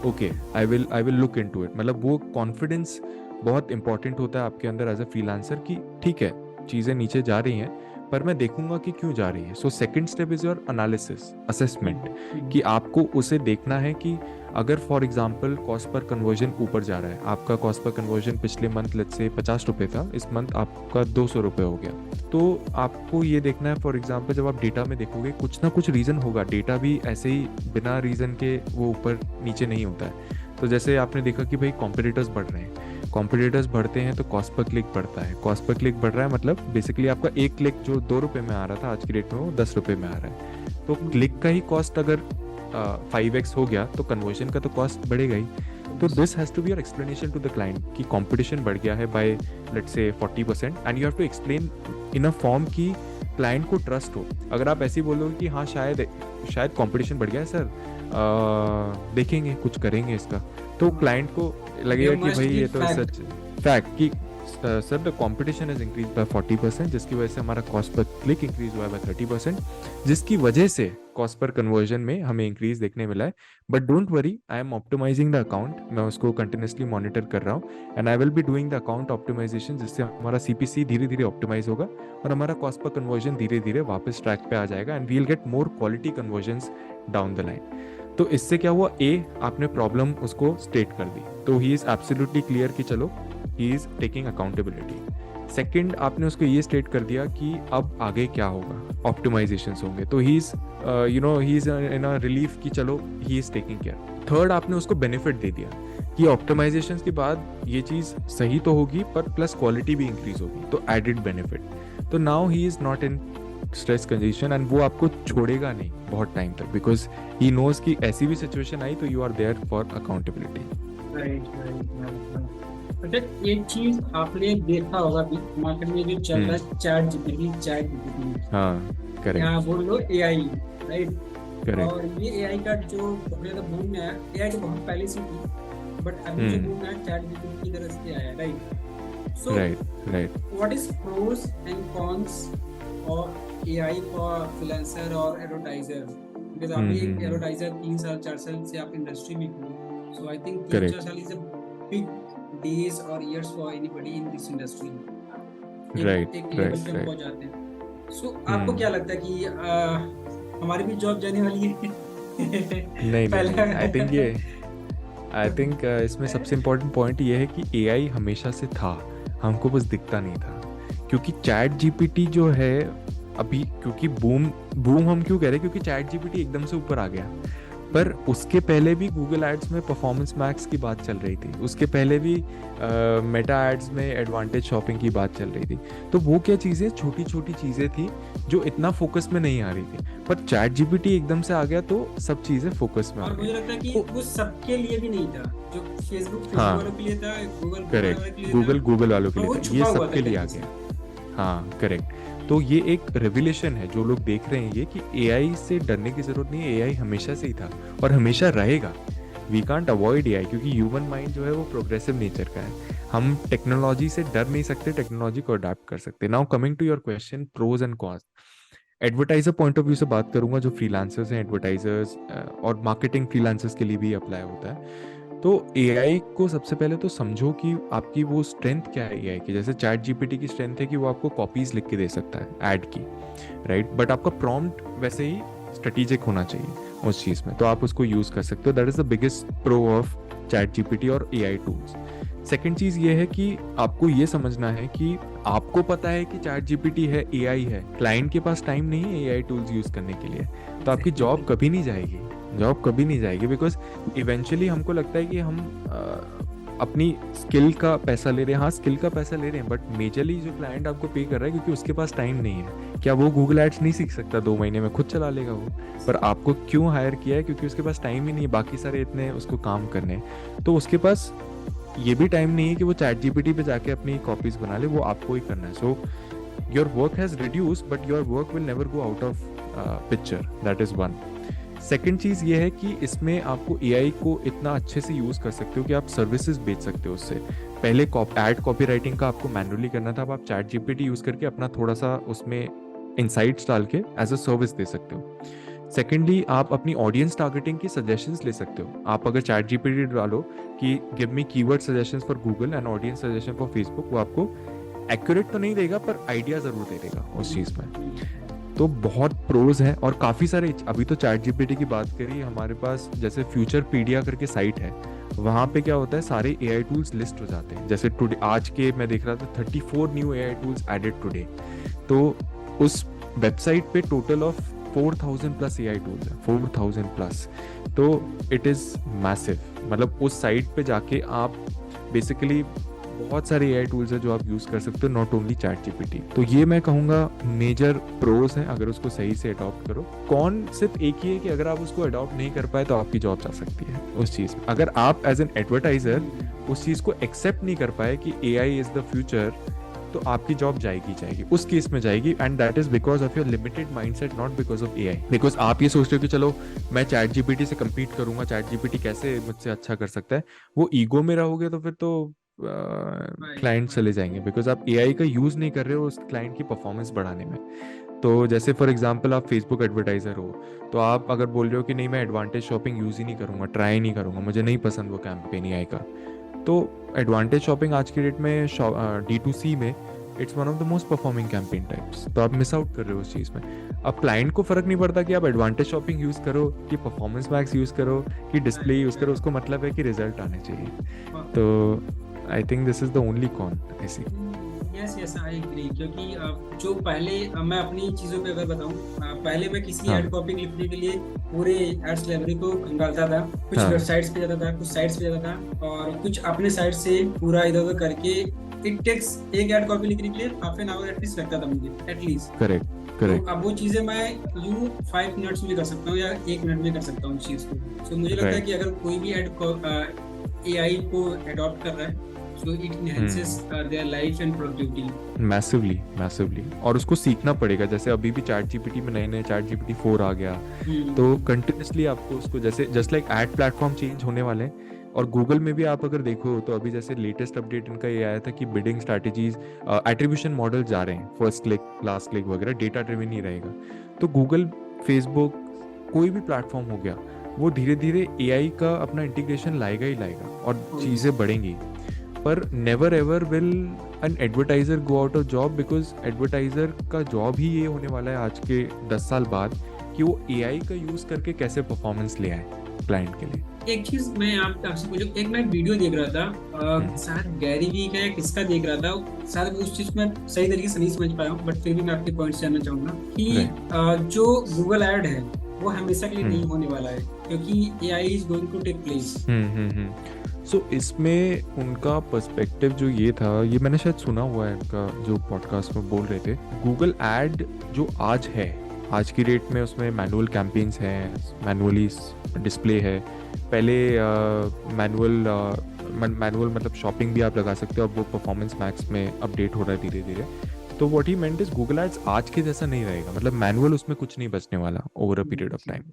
okay I will look into it. मतलब वो कॉन्फिडेंस बहुत इंपॉर्टेंट होता है आपके अंदर एज अ फ्रीलांसर कि ठीक है चीज़ें नीचे जा रही हैं पर मैं देखूंगा कि क्यों जा रही है। So second step is your analysis, assessment, कि आपको उसे देखना है कि अगर for example cost per conversion ऊपर जा रहा है, आपका कॉस्ट पर कन्वर्जन पिछले मंथ लेट्स से 50 रुपये था, इस मंथ आपका 200 रुपये हो गया, तो आपको ये देखना है फॉर एग्जांपल जब आप डेटा में देखोगे कुछ ना कुछ रीज़न होगा। डेटा भी ऐसे ही बिना रीज़न के वो ऊपर नीचे नहीं होता है। तो जैसे आपने देखा कि भाई कॉम्पिटिटर्स बढ़ रहे हैं, कॉम्पिटिटर्स बढ़ते हैं तो कॉस्ट पर क्लिक बढ़ता है, कॉस्ट पर क्लिक बढ़ रहा है मतलब बेसिकली आपका एक क्लिक जो 2 रुपये में आ रहा था आज की डेट में वो 10 रुपये में आ रहा है। तो क्लिक का ही कॉस्ट अगर 5x हो गया तो कन्वर्जन का तो कॉस्ट बढ़ेगा ही। तो this has to be your explanation to the client कि कंपटीशन बढ़ गया है बाय लेट्स से 40% and you have to explain in a form कि क्लाइंट को ट्रस्ट हो। अगर आप ऐसे ही बोलोगे कि हाँ शायद कंपटीशन बढ़ गया है सर, देखेंगे कुछ करेंगे इसका, तो क्लाइंट को लगेगा कि भाई ये तो सच फैक्ट कि sir the competition is increase by 40%, जिसकी वजह से हमारा कॉस्ट पर क्लिक इंक्रीज हुआ है बाय 30%, जिसकी वजह से कॉस्ट पर कन्वर्जन में हमें इंक्रीज देखने मिला है। But don't worry, I am optimizing the account, मैं उसको कंटिन्यूसली मॉनिटर कर रहा हूँ and I will be doing the account optimization, जिससे हमारा सीपीसी धीरे धीरे ऑप्टिमाइज होगा और हमारा कॉस्ट पर कन्वर्जन धीरे धीरे वापस ट्रैक पे आ जाएगा and we will get more quality conversions down the line. तो इससे क्या हुआ, ए आपने प्रॉब्लम उसको स्टेट कर दी, तो ही इज एब्सोल्युटली क्लियर कि चलो he is taking accountability. Second, आपने उसको ये स्टेट कर दिया कि अब आगे क्या होगा, ऑप्टिमाइजेशंस होंगे, तो he is he is in a relief कि चलो he is taking care. Third, आपने उसको बेनिफिट दे दिया कि ऑप्टिमाइजेशंस के बाद ये चीज़ सही तो होगी पर प्लस क्वालिटी भी इंक्रीज होगी, तो एडेड बेनिफिट। तो now he is not in stress condition and वो आपको छोड़ेगा नहीं बहुत टाइम तक, बिकॉज ही नोज कि ऐसी भी सिचुएशन आई तो you are there for accountability. अच्छा, एक चीज आपने देखा होगा अभी मार्केट में जो चल रहा है, चैट जीपीटी, हाँ करेक्ट, यहाँ बोल लो एआई, राइट। करेक्ट, और ये एआई का जो बहुत ज्यादा बूम है, एआई तो बहुत पहले से थी, बट अभी जो बूम है चैट जीपीटी की तरह से आया, right. So right, what is pros and cons of AI for freelancer और एडवर्टाइजर? बिकॉज आप भी एक एडवर्टाइजर 3 साल 4 साल से आप इंडस्ट्री में हो, सो आई थिंक 3-4 साल is a big days or years for anybody in this industry. Right, एक लेवल पे पहुंच जाते हैं। सो आपको क्या लगता है कि हमारी भी जॉब जाने वाली है? नहीं, आई थिंक इसमें सबसे इम्पोर्टेंट पॉइंट ये है कि एआई हमेशा से था, हमको बस दिखता नहीं था। क्योंकि चैट जीपीटी जो है अभी, क्योंकि बूम हम क्यों कह रहे हैं, क्योंकि चैट जीपीटी एकदम से ऊपर आ गया, पर उसके पहले भी गूगल एड्स में परफॉर्मेंस मैक्स की बात चल रही थी, उसके पहले भी मेटा एड्स में एडवांटेज शॉपिंग की बात चल रही थी। तो वो क्या चीज़ें, छोटी छोटी चीज़ें थी जो इतना फोकस में नहीं आ रही थी, पर चैट जीपीटी एकदम से आ गया तो सब चीज़ें फोकस में आ और गई। मुझे लगता है कि वो सबके लिए भी नहीं था, जो फेसबुक हाँ, वालों के लिए था, गूगल करेक्ट, गूगल वालों के और वो लिए था, छुपा ये हुआ सबके था लिए आ कहीं गया। हाँ करेक्ट। तो ये एक रेवलेशन है, जो लोग देख रहे हैं ये, कि एआई से डरने की जरूरत नहीं है, एआई हमेशा से ही था और हमेशा रहेगा। वी कांट अवॉइड एआई, क्योंकि ह्यूमन माइंड जो है वो प्रोग्रेसिव नेचर का है। हम टेक्नोलॉजी से डर नहीं सकते, टेक्नोलॉजी को अडाप्ट कर सकते। Now coming to your question, pros and cons. Advertiser point of view से बात करूंगा, जो फ्रीलांसर्स हैं, एडवर्टाइजर्स और मार्केटिंग फ्रीलांसर्स के लिए भी अप्लाई होता है। तो एआई को सबसे पहले तो समझो कि आपकी वो स्ट्रेंथ क्या है एआई की। जैसे चैट जीपीटी की स्ट्रेंथ है कि वो आपको कॉपीज लिख के दे सकता है ऐड की, राइट, बट आपका प्रॉम्प्ट वैसे ही स्ट्रेटेजिक होना चाहिए उस चीज़ में, तो आप उसको यूज़ कर सकते हो। That is the biggest pro of chat GPT और एआई टूल्स। सेकेंड चीज़ ये है कि आपको ये समझना है कि आपको पता है कि चैट जीपीटी है, एआई है, क्लाइंट के पास टाइम नहीं है एआई टूल्स यूज़ करने के लिए, तो आपकी जॉब कभी नहीं जाएगी, बिकॉज इवेंचुअली हमको लगता है कि हम अपनी स्किल का पैसा ले रहे हैं। हाँ, स्किल का पैसा ले रहे हैं, बट मेजरली जो क्लाइंट आपको पे कर रहा है क्योंकि उसके पास टाइम नहीं है। क्या वो गूगल एड्स नहीं सीख सकता 2 महीने में, खुद चला लेगा वो, पर आपको क्यों हायर किया है, क्योंकि उसके पास टाइम ही नहीं है, बाकी सारे इतने उसको काम करने हैं, तो उसके पास ये भी टाइम नहीं है कि वो चैट जीपीटी पे जाके अपनी कॉपीज बना ले, वो आपको ही करना है। So your work has reduce but your work will never go out of picture, that is one. Second चीज़ ये है कि इसमें आपको एआई को इतना अच्छे से यूज़ कर सकते हो कि आप सर्विसेज बेच सकते हो उससे। पहले एड कॉपी राइटिंग का आपको मैनुअली करना था, अब आप चैट जीपीटी यूज़ करके अपना थोड़ा सा उसमें इनसाइट्स डाल के एज अ सर्विस दे सकते हो। सेकेंडली, आप अपनी ऑडियंस टारगेटिंग की सजेशंस ले सकते हो। आप अगर चैट जीपीटी डालो कि give me keyword suggestions for Google and audience suggestion for Facebook, वो आपको एक्यूरेट तो नहीं देगा पर आइडिया ज़रूर दे देगा उस चीज़ में। तो बहुत प्रोज हैं और काफ़ी सारे। अभी तो चैट जीपीटी की बात करी, हमारे पास जैसे फ्यूचरपीडिया करके साइट है, वहाँ पे क्या होता है, सारे एआई टूल्स लिस्ट हो जाते हैं। जैसे टुडे, आज के मैं देख रहा था 34 new AI tools added today, तो उस वेबसाइट पे total of 4000 plus AI tools है, 4000 प्लस। तो इट इज़ मैसिव, मतलब उस साइट पे जाके आप बेसिकली बहुत सारे एआई टूल्स है जो आप यूज़ कर सकते हो, नॉट ओनली चैट जीपीटी। तो ये मैं कहूँगा मेजर प्रोज हैं अगर उसको सही से अडॉप्ट करो। कौन सिर्फ एक ही है कि अगर आप उसको अडॉप्ट नहीं कर पाए तो आपकी जॉब जा सकती है उस चीज़ में। अगर आप एज एन एडवर्टाइजर उस चीज़ को एक्सेप्ट नहीं कर पाए कि एआई इज़ द फ्यूचर, तो आपकी जॉब जाएगी, उस केस में जाएगी, and that is because of your limited mindset, not because of AI. Because आप ये सोचते हो कि चलो मैं चैट जीपीटी से कम्पीट करूंगा, चैट जीपीटी कैसे मुझसे अच्छा कर सकता है, वो ईगो में रहोगे तो फिर तो क्लाइंट चले जाएंगे, बिकॉज आप एआई का यूज नहीं कर रहे हो उस क्लाइंट की परफॉर्मेंस बढ़ाने में। तो जैसे फॉर एग्जांपल आप फेसबुक एडवर्टाइज़र हो, तो आप अगर बोल रहे हो कि नहीं मैं एडवांटेज शॉपिंग यूज़ ही नहीं करूँगा, ट्राई नहीं करूँगा, मुझे नहीं पसंद वो कैंपेन ही आएगा, तो एडवांटेज शॉपिंग आज की डेट में D2C में it's one of the most performing campaign types, तो आप मिस आउट कर रहे हो उस चीज़ में। अब क्लाइंट को फ़र्क नहीं पड़ता कि आप एडवांटेज शॉपिंग यूज़ करो कि परफॉर्मेंस मैक्स यूज़ करो कि डिस्प्ले यूज़ करो, उसको मतलब है कि रिजल्ट आने चाहिए। तो I think this is the only con ऐसी। यस यस आई एग्री, क्योंकि जो पहले मैं अपनी चीज़ों पे अगर बताऊं, पहले मैं किसी हाँ एड कॉपी लिखने के लिए पूरे एड्स लाइब्रेरी को खंगालता था, कुछ हाँ वेबसाइट्स पे जाता था, कुछ साइट्स पे जाता था, और कुछ अपने साइट से पूरा इधर उधर करके इट टेक्स एक एड कॉपी लिखने के लिए हाफ एन आवर एटलीस्ट लगता था मुझे, एटलीस्ट। करेक्ट तो करेक्ट अब वो चीज़ें मैं यूँ 5 मिनट्स में कर सकता हूँ या 1 मिनट में कर सकता हूँ उस चीज़ को। सो मुझे लगता है राइट। कि अगर कोई भी एआई को अडॉप्ट कर रहा है, so it enhances their life and productivity. Massively massively, और उसको सीखना पड़ेगा। जैसे अभी भी चैट जीपीटी में नए नए चैट जीपीटी 4 आ गया, तो कंटिन्यूसली आपको उसको जैसे just like ad platform change होने वाले हैं। और गूगल में भी आप अगर देखो तो अभी जैसे लेटेस्ट अपडेट इनका ये आया था कि बिडिंग स्ट्रैटेजीज, एट्रीब्यूशन मॉडल जा रहे हैं, फर्स्ट क्लिक लास्ट क्लिक वगैरह डेटा ड्रिवन ही रहेगा। तो गूगल, फेसबुक, कोई भी प्लेटफॉर्म हो गया, वो धीरे धीरे एआई का अपना इंटीग्रेशन लाएगा ही लाएगा और चीज़ें बढ़ेंगी। पर never ever will an advertiser go out of job, because advertiser का जॉब ही ये होने वाला है आज के 10 साल बाद कि वो एआई का यूज करके कैसे परफॉर्मेंस ले आए क्लाइंट के लिए। एक चीज मैं आपसे पूछूं, एक मैं वीडियो देख रहा था, शायद गैरी वी का या किसका देख रहा था, शायद उस चीज को मैं सही तरीके से नहीं समझ पाया हूँ, बट फिर भी मैं आपके पॉइंट्स जानना चाहूंगा कि जो गूगल ऐड है वो हमेशा के लिए नहीं होने वाला है, क्योंकि AI is going to take place. So इसमें उनका पर्सपेक्टिव जो ये था, ये मैंने शायद सुना हुआ है उनका जो पॉडकास्ट में बोल रहे थे, गूगल ऐड जो आज है, आज की डेट में उसमें मैनुअल कैंपेन्स हैं, मैनुअली डिस्प्ले है। पहले मैनुअल मतलब शॉपिंग भी आप लगा सकते हो, अब वो परफॉर्मेंस मैक्स में अपडेट हो रहा है धीरे धीरे। तो what he meant is Google ads आज के जैसा नहीं रहेगा, मतलब मैनुअल उसमें कुछ नहीं बचने वाला over a period of time.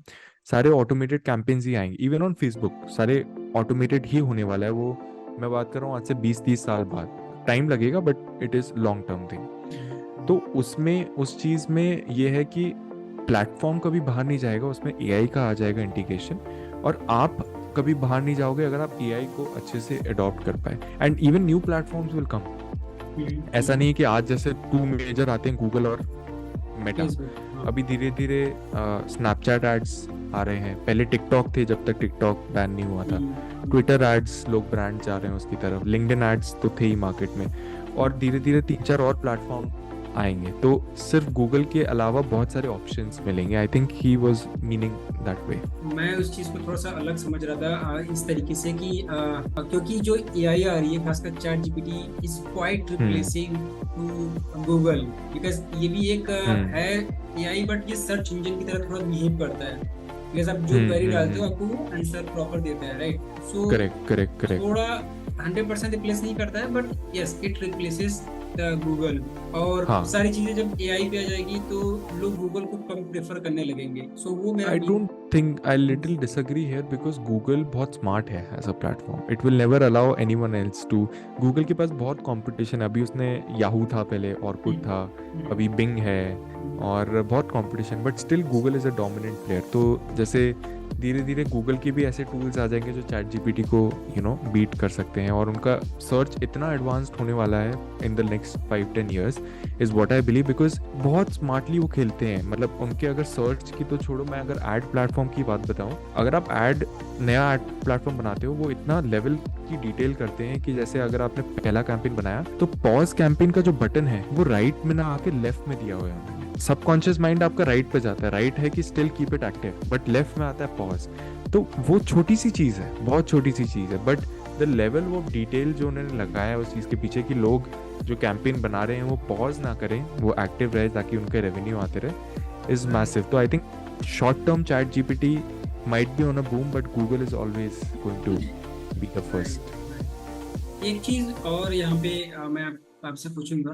सारे ऑटोमेटेड कैंपेन्स ही आएंगे, इवन ऑन फेसबुक सारे ऑटोमेटेड ही होने वाला है। वो मैं बात कर रहा हूँ आज से 20-30 साल बाद, टाइम लगेगा but it is long term thing. तो उसमें उस चीज़ में ये है कि प्लेटफॉर्म कभी बाहर नहीं जाएगा, उसमें एआई का आ जाएगा इंटीग्रेशन, और आप कभी बाहर नहीं जाओगे अगर आप एआई को अच्छे से अडॉप्ट कर पाए। And even new platforms will come. ऐसा नहीं है कि आज जैसे 2 मेजर आते हैं, गूगल और मेटा, अभी धीरे धीरे स्नैपचैट एड्स आ रहे हैं, पहले टिकटॉक थे जब तक टिकटॉक बैन नहीं हुआ था, ट्विटर एड्स, लोग ब्रांड जा रहे हैं उसकी तरफ, लिंक्डइन एड्स तो थे ही मार्केट में, और धीरे धीरे 3-4 और प्लेटफॉर्म आएंगे। तो सिर्फ गूगल के अलावा बहुत सारे ऑप्शंस मिलेंगे। I think he was meaning that way. मैं उस चीज़ को थोड़ा सा अलग समझ रहा था, इस तरीके से कि क्योंकि जो एआई आ रही है, खासकर chat GPT is quite replacing to Google, because ये भी एक है एआई, बट ये सर्च इंजन की तरह थोड़ा बिहेव करता है, बिकॉज आप जो क्वेरी डालते हो आपको वो आंसर प्रॉपर देता है, राइट? सो करेक्ट थोड़ा 100% रिप्लेस नहीं करता है, but yes it replaces Google. और सारी चीजें जब एआई पे आ जाएगी तो लोग गूगल को कम प्रेफर करने लगेंगे। सो वो मेरा I don't think, I little disagree here, because Google बहुत स्मार्ट है as a platform, it will never allow anyone else to. Google के पास बहुत कंपटीशन है, अभी उसने याहू था पहले, ऑरकुट था, अभी बिंग है, और बहुत competition, but still Google is a dominant player. तो जैसे धीरे धीरे गूगल के भी ऐसे टूल्स आ जाएंगे जो चैट जीपीटी को बीट कर सकते हैं, और उनका सर्च इतना एडवांस्ड होने वाला है in the next 5-10 years, is what I believe, because बहुत स्मार्टली वो खेलते हैं। मतलब उनके अगर सर्च की तो छोड़ो, मैं अगर एड प्लेटफॉर्म की बात बताऊं, अगर आप नया एड प्लेटफॉर्म बनाते हो, वो इतना लेवल की डिटेल करते हैं कि जैसे अगर आपने पहला कैंपेन बनाया तो पॉज कैंपेन का जो बटन है वो राइट में ना आके लेफ्ट में दिया हुआ है उन्होंने। सबकॉन्शियस माइंड आपका राइट पे जाता है, राइट है कि still keep it active, but left में आता है पॉज। तो वो छोटी सी चीज़ है, बहुत छोटी सी चीज़ है, but the level of detail जो उन्होंने लगाया है उस चीज़ के पीछे कि लोग जो कैंपेन बना रहे हैं वो पॉज ना करें, वो एक्टिव रहे ताकि उनके रेवेन्यू आते रहे, इज मैसिव। तो I think short term chat GPT might be on a boom, but Google is always going to be the first. एक चीज और यहाँ पे मैं आपसे पूछूंगा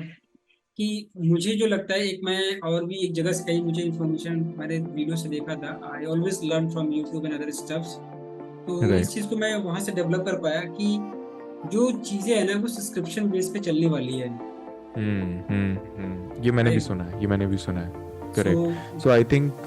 कि मुझे जो लगता है, एक मैं और भी एक जगह से कहीं मुझे इन्फॉर्मेशन मैंने वीडियो से देखा था, I always learn from YouTube and other stuffs. तो इस चीज को मैं वहां से डेवलप कर पाया कि जो चीजें है ना वो सब्सक्रिप्शन बेस पे चलने वाली है। ये मैंने भी सुना है, ये मैंने भी सुना है। Correct. So I think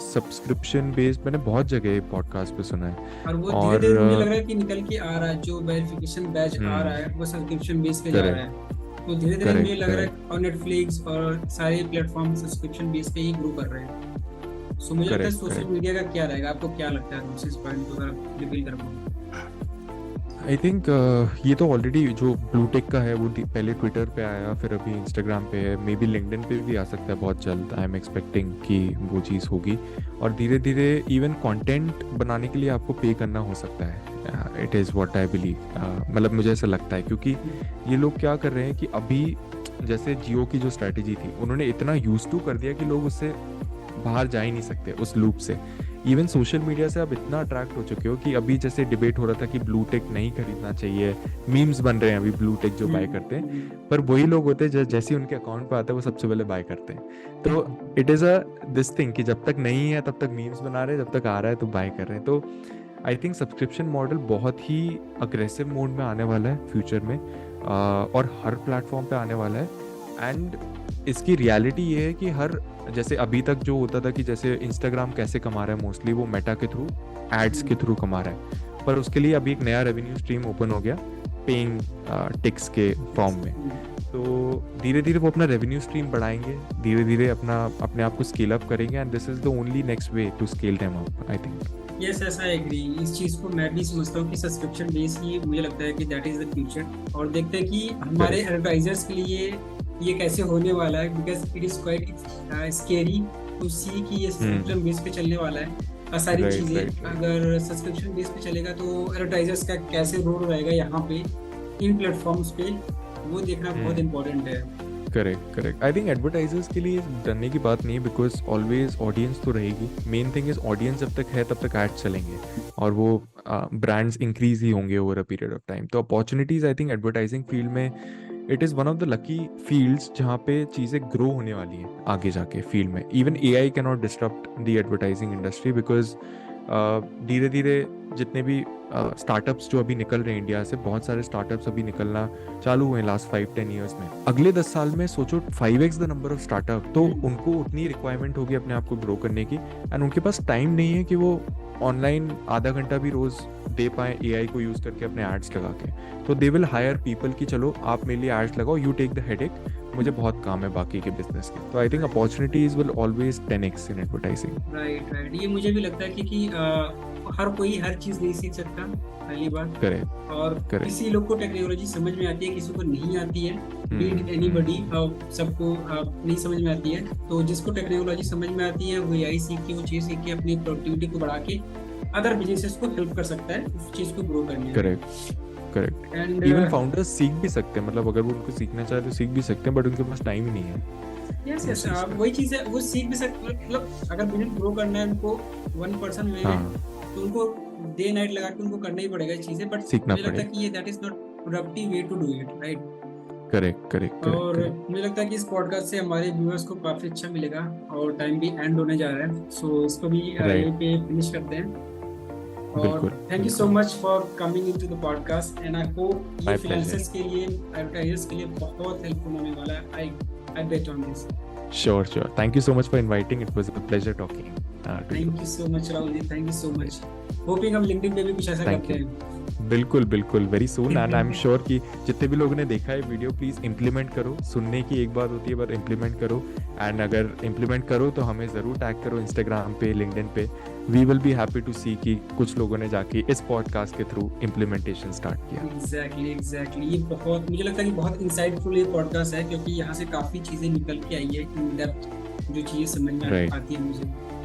subscription based मैंने बहुत जगह पॉडकास्ट पे सुना है। और वो धीरे और धीरे मुझे लग रहा है कि निकल के आ रहा है, जो वेरिफिकेशन बैच आ रहा है वो सब्सक्रिप्शन बेस पे जा रहा करेक्ट है। तो धीरे धीरे मुझे करेक्ट लग रहा करेक्ट है और नेटफ्लिक्स और सारे प्लेटफॉर्म सब्सक्रिप्शन बेस पे ही ग्रो कर रहे हैं। सो मुझे लगता है करेक्ट सोशल करेक्ट। मीडिया का क्या रहेगा, आपको क्या लगता है इस पॉइंट को अगर रिवील कर पाऊँ? आई थिंक ये तो ऑलरेडी जो ब्लू टेक का है वो पहले ट्विटर पे आया, फिर अभी इंस्टाग्राम पे है, मे बी लिंक्डइन पे भी आ सकता है बहुत जल्द। आई एम एक्सपेक्टिंग कि वो चीज़ होगी। और धीरे धीरे इवन कंटेंट बनाने के लिए आपको पे करना हो सकता है। It is what I believe, मतलब मुझे ऐसा लगता है, क्योंकि ये लोग क्या कर रहे हैं कि अभी जैसे जियो की जो स्ट्रैटेजी थी उन्होंने इतना यूज टू कर दिया कि लोग उससे बाहर जा ही नहीं सकते उस लूप से। इवन सोशल मीडिया से आप इतना अट्रैक्ट हो चुके हो कि अभी जैसे डिबेट हो रहा था कि ब्लू टेक नहीं खरीदना चाहिए, मीम्स बन रहे हैं अभी ब्लू टेक जो बाय करते हैं, पर वही लोग होते हैं जैसे ही उनके अकाउंट पे आता है वो सबसे पहले बाय करते हैं। तो it is a this thing कि जब तक नहीं है तब तक मीम्स बना रहे हैं, जब तक आ रहा है तो बाय कर रहे हैं। तो आई थिंक सब्सक्रिप्शन मॉडल बहुत ही अग्रेसिव मोड में आने वाला है फ्यूचर में, और हर प्लेटफॉर्म पे आने वाला है। एंड इसकी रियलिटी ये है कि हर, जैसे अभी तक जो होता था कि जैसे इंस्टाग्राम कैसे कमा रहा है, मोस्टली वो मेटा के थ्रू, एड्स के थ्रू कमा रहा है, पर उसके लिए अभी एक नया रेवेन्यू स्ट्रीम ओपन हो गया पेइंग टिक्स के फॉर्म में। तो धीरे धीरे वो अपना रेवेन्यू स्ट्रीम बढ़ाएंगे, धीरे धीरे अपने आप को स्केल अप करेंगे, and this is the only next way to scale them up I think. Yes, ऐसा एग्री। इस चीज़ को मैं भी समझता हूँ कि सब्सक्रिप्शन बेस ही मुझे लगता है कि दैट इज़ द फ्यूचर। और देखते हैं कि हमारे एडवर्टाइजर्स के लिए ये कैसे होने वाला है, because it is quite scary to see कि ये सब्सक्रिप्शन बेस पे चलने वाला है। सारी चीज़ें अगर सब्सक्रिप्शन बेस पे चलेगा तो एडवर्टाइजर्स का कैसे रोल रहेगा यहाँ पे इन प्लेटफॉर्म्स पे, वो देखना बहुत इंपॉर्टेंट है। करेक्ट। आई थिंक एडवर्टाइजर्स के लिए डरने की बात नहीं है, बिकॉज ऑलवेज ऑडियंस तो रहेगी। मेन थिंग इज ऑडियंस जब तक है तब तक एड्स चलेंगे और वो ब्रांड्स इंक्रीज ही होंगे over a period of time. तो opportunities I think advertising field में it is one of the lucky fields जहाँ पे चीज़ें ग्रो होने वाली हैं आगे जाके फील्ड में। Even AI can not disturb the advertising industry, because धीरे धीरे जितने भी स्टार्टअप्स जो अभी निकल रहे हैं इंडिया से, बहुत सारे स्टार्टअप्स अभी निकलना चालू हुए हैं लास्ट 5-10 ईयर्स में। अगले 10 साल में सोचो 5x the number of startup, तो उनको उतनी रिक्वायरमेंट होगी अपने आप को ग्रो करने की, एंड उनके पास टाइम नहीं है कि वो ऑनलाइन आधा घंटा भी रोज दे पाए AI को यूज करके अपने एड्स लगा के। तो दे विल हायर पीपल कि चलो आप मेरे लिए एड्स लगाओ, यू टेक द हेडेक, मुझे बहुत काम है बाकी के बिजनेस के। तो I think opportunities will always 10x in advertising. Right, ये मुझे भी लगता है क्योंकि हर कोई हर चीज नहीं सीख सकता, पहली बात। करेक्ट। और किसी लोग को टेक्नोलॉजी समझ में आती है, किसी को नहीं आती है, बीट एनीबॉडी, सबको नहीं समझ में आती है। तो जिसको टेक्नोलॉजी समझ में आती है वो यही सीख के, वो चीज सीख के अपनी प्रोडक्टिविटी को बढ़ा के अदर बिजनेसेस को हेल्प कर सकता है उस चीज को ग्रो करने में। करेक्ट। एंड इवन फाउंडर्स सीख भी सकते हैं, मतलब अगर वो उनको सीखना चाहे तो सीख भी सकते हैं, बट उनके पास टाइम ही नहीं है। यस, वही चीज है, वो सीख भी सकते, मतलब अगर बिजनेस ग्रो करना है उनको 1% वे में, तो उनको डे नाइट लगा के उनको करना ही पड़ेगा चीजें, बट मुझे लगता है कि ये that is not productive way to do it, right. Correct. और मुझे लगता है कि इस पॉडकास्ट से हमारे व्यूअर्स को काफी अच्छा मिलेगा, और टाइम भी एंड होने जा रहा है, सो इसको भी यहीं पे फिनिश करते हैं। और thank you so much for coming into the podcast, and I hope ये फ्रीलांसर्स के लिए, एडवर्टाइजर्स के लिए बहुत हेल्पफुल होने वाला है। I bet on this. Sure. Thank you so much for inviting. It was a pleasure talking to you. Thank you so much, Rahul ji, thank you so much. Hoping हम लिंक्डइन पे भी कुछ ऐसा करते हैं। बिल्कुल very soon, and I am sure कि जितने भी लोगों ने देखा है वीडियो, प्लीज इम्प्लीमेंट करो। सुनने की एक बात होती है, पर इम्प्लीमेंट करो, एंड अगर इम्प्लीमेंट करो तो हमें ज़रूर टैग करो इंस्टाग्राम पे, लिंक्डइन पे। We will be happy to see कि कुछ लोगों ने जाके इस पॉडकास्ट के थ्रू इम्प्लीमेंटेशन स्टार्ट किया। एग्जैक्टली ये बहुत, मुझे लगता है कि बहुत इंसाइटफुल ये पॉडकास्ट है, क्योंकि यहाँ से काफ़ी चीज़ें निकल के आई है, इन डेप्थ जो चीज़ें समझ में आती है मुझे।